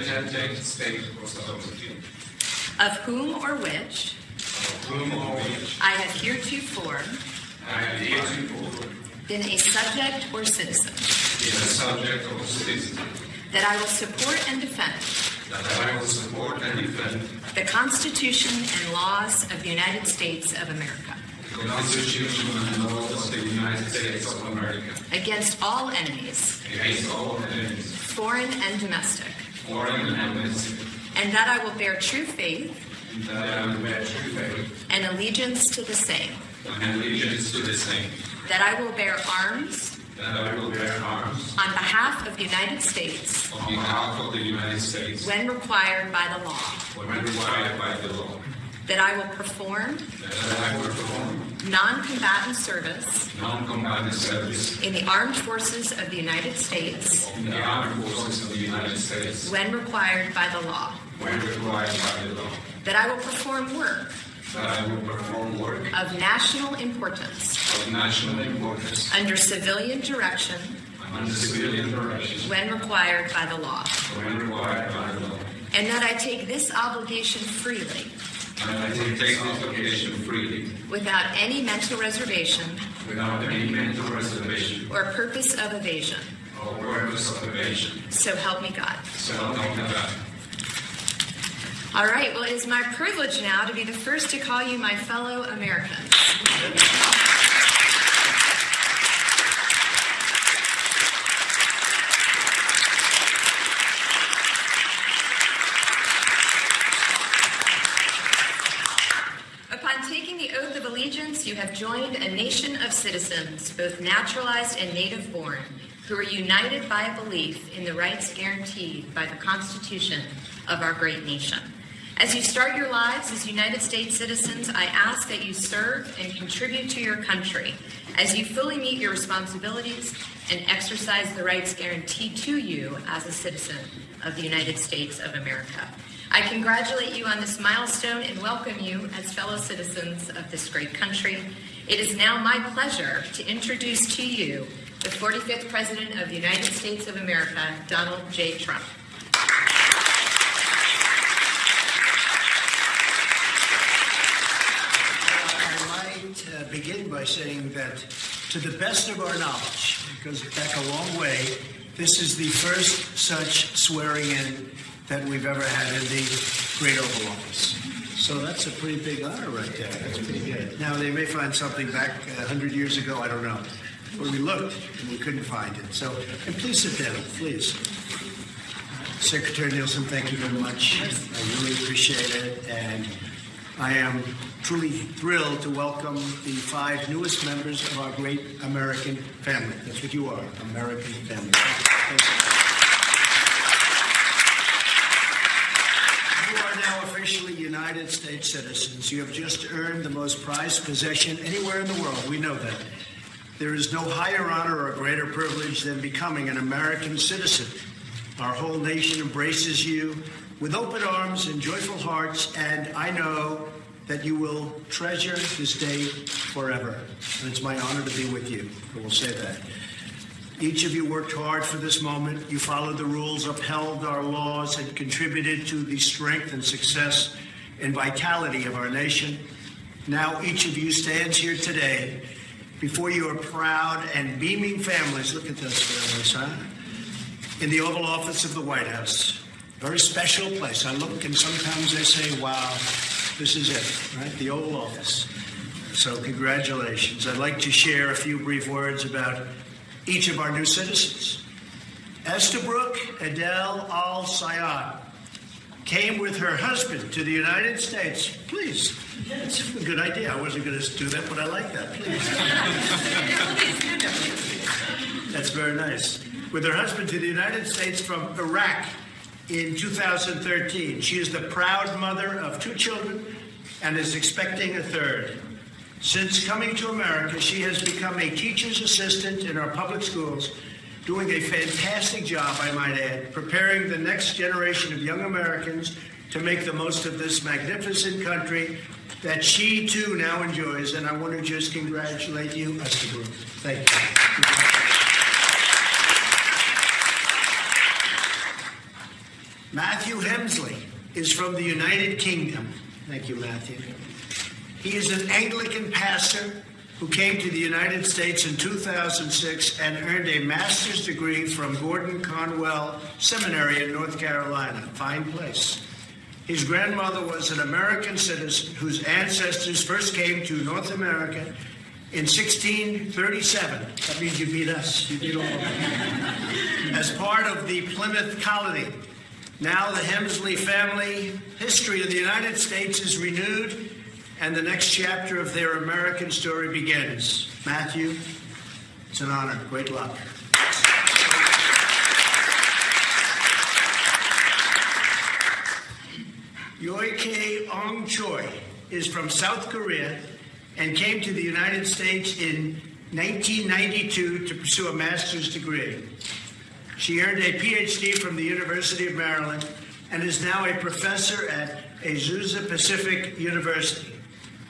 United States of whom or which I have heretofore been a subject or citizen, that I will support and defend the Constitution and laws of the United States of America the Constitution and laws of the United States of America against all enemies, foreign and domestic, and that I will bear true faith and allegiance to the same, that I will bear arms on behalf of the United States when required by the law, that I will perform non-combatant service in the armed forces of the United States when required by the law, that I will perform work of national importance under civilian direction when required by the law, and that I take this obligation freely without any mental reservation or purpose of evasion. So help me God. All right, well, it is my privilege now to be the first to call you my fellow Americans. Upon taking the oath of allegiance, you have joined a nation of citizens, both naturalized and native born, who are united by a belief in the rights guaranteed by the Constitution of our great nation. As you start your lives as United States citizens, I ask that you serve and contribute to your country as you fully meet your responsibilities and exercise the rights guaranteed to you as a citizen of the United States of America. I congratulate you on this milestone and welcome you as fellow citizens of this great country. It is now my pleasure to introduce to you the 45th President of the United States of America, Donald J. Trump. Begin by saying that, to the best of our knowledge, it goes back a long way, this is the first such swearing-in that we've ever had in the Great Oval Office. So that's a pretty big honor right there. That's pretty good. Now, they may find something back 100 years ago, I don't know. But we looked, and we couldn't find it. So, and please sit down, please. Secretary Nielsen, thank you very much. I really appreciate it, and I am truly thrilled to welcome the 5 newest members of our great American family. That's what you are, American family. Thank you. You are now officially United States citizens. You have just earned the most prized possession anywhere in the world. We know that. There is no higher honor or greater privilege than becoming an American citizen. Our whole nation embraces you with open arms and joyful hearts, and I know that you will treasure this day forever. And it's my honor to be with you. I will say that. Each of you worked hard for this moment. You followed the rules, upheld our laws, and contributed to the strength and success and vitality of our nation. Now each of you stands here today before your proud and beaming families. Look at those families, huh? In the Oval Office of the White House. Very special place. I look and sometimes I say, wow, this is it, right? The Oval Office. So congratulations. I'd like to share a few brief words about each of our new citizens. Estabrook Adel Al-Sayed came with her husband to the United States. Please. It's a good idea. I wasn't going to do that, but I like that. Please. That's very nice. With her husband to the United States from Iraq in 2013. She is the proud mother of 2 children and is expecting a 3rd. Since coming to America, she has become a teacher's assistant in our public schools, doing a fantastic job, I might add, preparing the next generation of young Americans to make the most of this magnificent country that she, too, now enjoys. And I want to just congratulate you, Estabrook. Thank you. Matthew Hemsley is from the United Kingdom. Thank you, Matthew. He is an Anglican pastor who came to the United States in 2006 and earned a master's degree from Gordon Conwell Seminary in North Carolina. Fine place. His grandmother was an American citizen whose ancestors first came to North America in 1637. That means you beat us. You beat all of them. As part of the Plymouth colony. Now the Hemsley family history of the United States is renewed, and the next chapter of their American story begins. Matthew, it's an honor. Great luck. Yoike Ong Choi is from South Korea and came to the United States in 1992 to pursue a master's degree. She earned a PhD from the University of Maryland and is now a professor at Azusa Pacific University.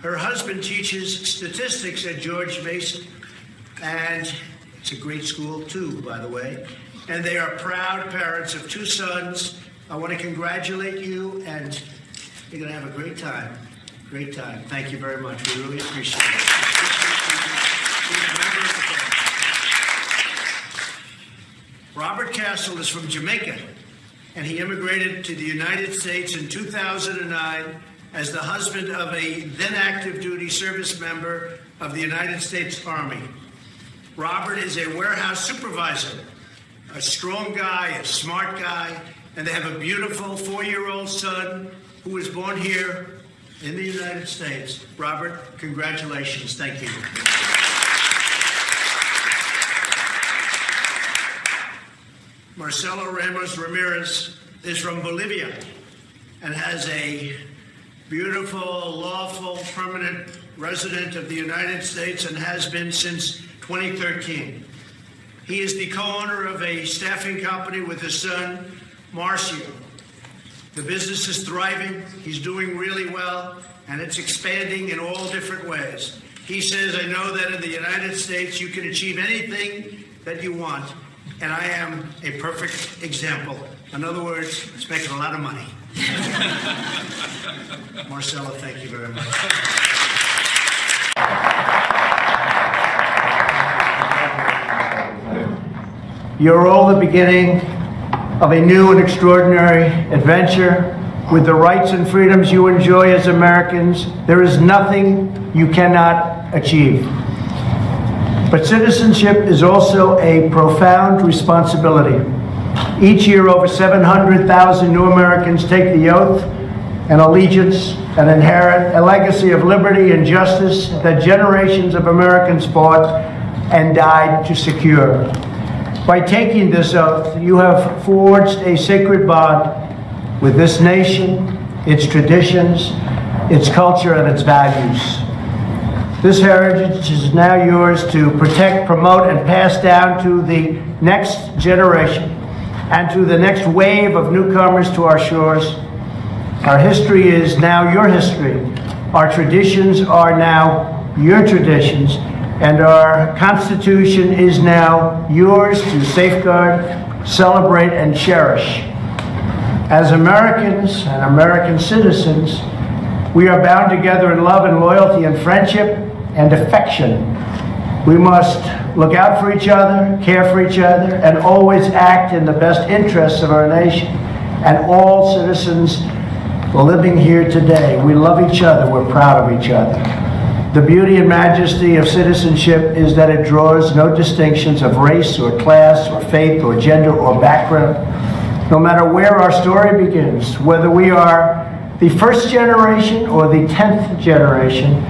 Her husband teaches statistics at George Mason, and it's a great school too, by the way. And they are proud parents of 2 sons. I want to congratulate you, and you're going to have a great time. Great time. Thank you very much. We really appreciate it. Robert Castle is from Jamaica, and he immigrated to the United States in 2009 as the husband of a then active duty service member of the United States Army. Robert is a warehouse supervisor, a strong guy, a smart guy, and they have a beautiful 4-year-old son who was born here in the United States. Robert, congratulations. Thank you. Marcelo Ramos Ramirez is from Bolivia and has a beautiful, lawful, permanent resident of the United States and has been since 2013. He is the co-owner of a staffing company with his son, Marcio. The business is thriving, he's doing really well, and it's expanding in all different ways. He says, I know that in the United States you can achieve anything that you want, and I am a perfect example. In other words, it's making a lot of money. Marcella, thank you very much. You're all the beginning of a new and extraordinary adventure. With the rights and freedoms you enjoy as Americans, there is nothing you cannot achieve. But citizenship is also a profound responsibility. Each year, over 700,000 new Americans take the oath and allegiance and inherit a legacy of liberty and justice that generations of Americans fought and died to secure. By taking this oath, you have forged a sacred bond with this nation, its traditions, its culture, and its values. This heritage is now yours to protect, promote, and pass down to the next generation and to the next wave of newcomers to our shores. Our history is now your history. Our traditions are now your traditions. And our Constitution is now yours to safeguard, celebrate, and cherish. As Americans and American citizens, we are bound together in love and loyalty and friendship and affection. We must look out for each other, care for each other, and always act in the best interests of our nation and all citizens living here today. We love each other. We're proud of each other. The beauty and majesty of citizenship is that it draws no distinctions of race or class or faith or gender or background. No matter where our story begins, whether we are the first generation or the 10th generation,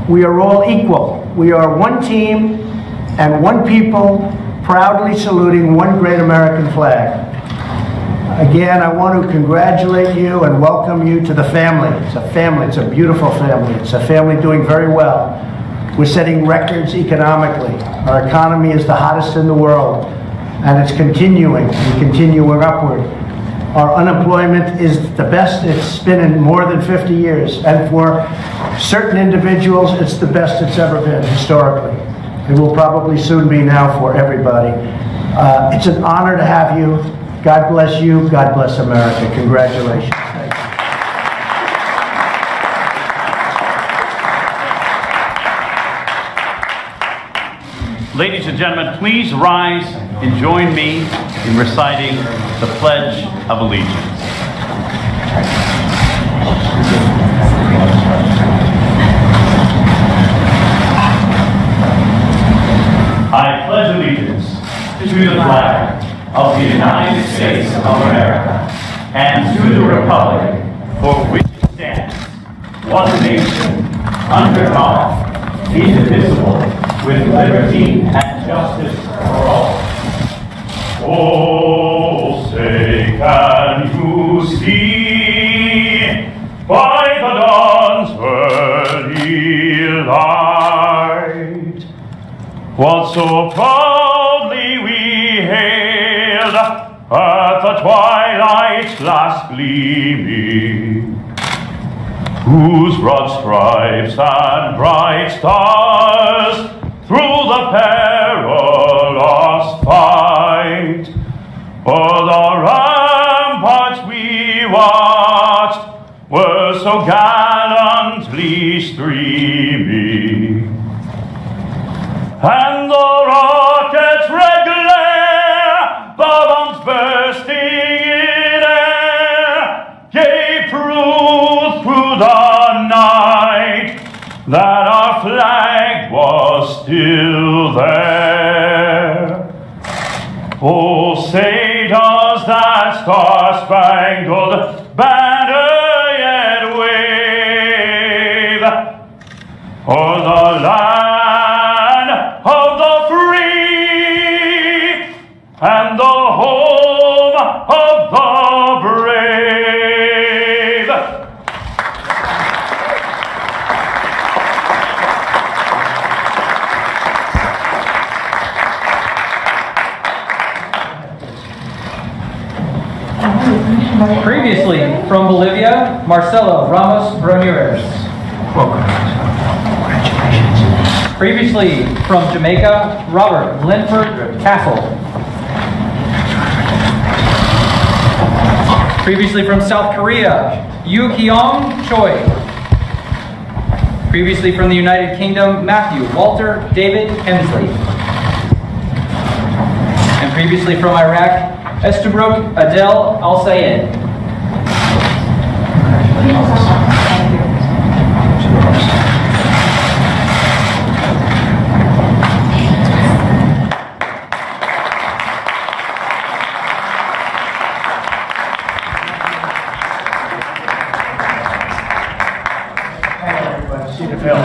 we are all equal. We are one team and one people, proudly saluting one great American flag. Again, I want to congratulate you and welcome you to the family. It's a family. It's a beautiful family. It's a family doing very well. We're setting records economically. Our economy is the hottest in the world, and it's continuing and continuing upward. Our unemployment is the best it's been in more than 50 years, and for certain individuals, it's the best it's ever been historically. It will probably soon be now for everybody. It's an honor to have you. God bless you. God bless America. Congratulations. Thank you. Ladies and gentlemen, please rise and join me in reciting the Pledge of Allegiance. I pledge allegiance to the flag of the United States of America and to the republic for which it stands, one nation, under God, indivisible, with liberty and justice for all. Oh, say, can you see by the dawn's early light what so proudly we hailed at the twilight's last gleaming, whose broad stripes and bright stars through the perilous fight o'er the ramparts we watched were so gallantly streaming, and the rocket's red glare, the bombs bursting in air, gave proof through the night that our flag was still there. Oh, say does that star-spangled banner yet wave o'er the land of the free and the home of the brave? Previously from Bolivia, Marcelo Ramos Ramirez. Welcome. Congratulations. Previously from Jamaica, Robert Linford Castle. Previously from South Korea, Yu Kyung Choi. Previously from the United Kingdom, Matthew Walter David Hemsley. And previously from Iraq, Estabrook Adel Al-Sayed. See the film.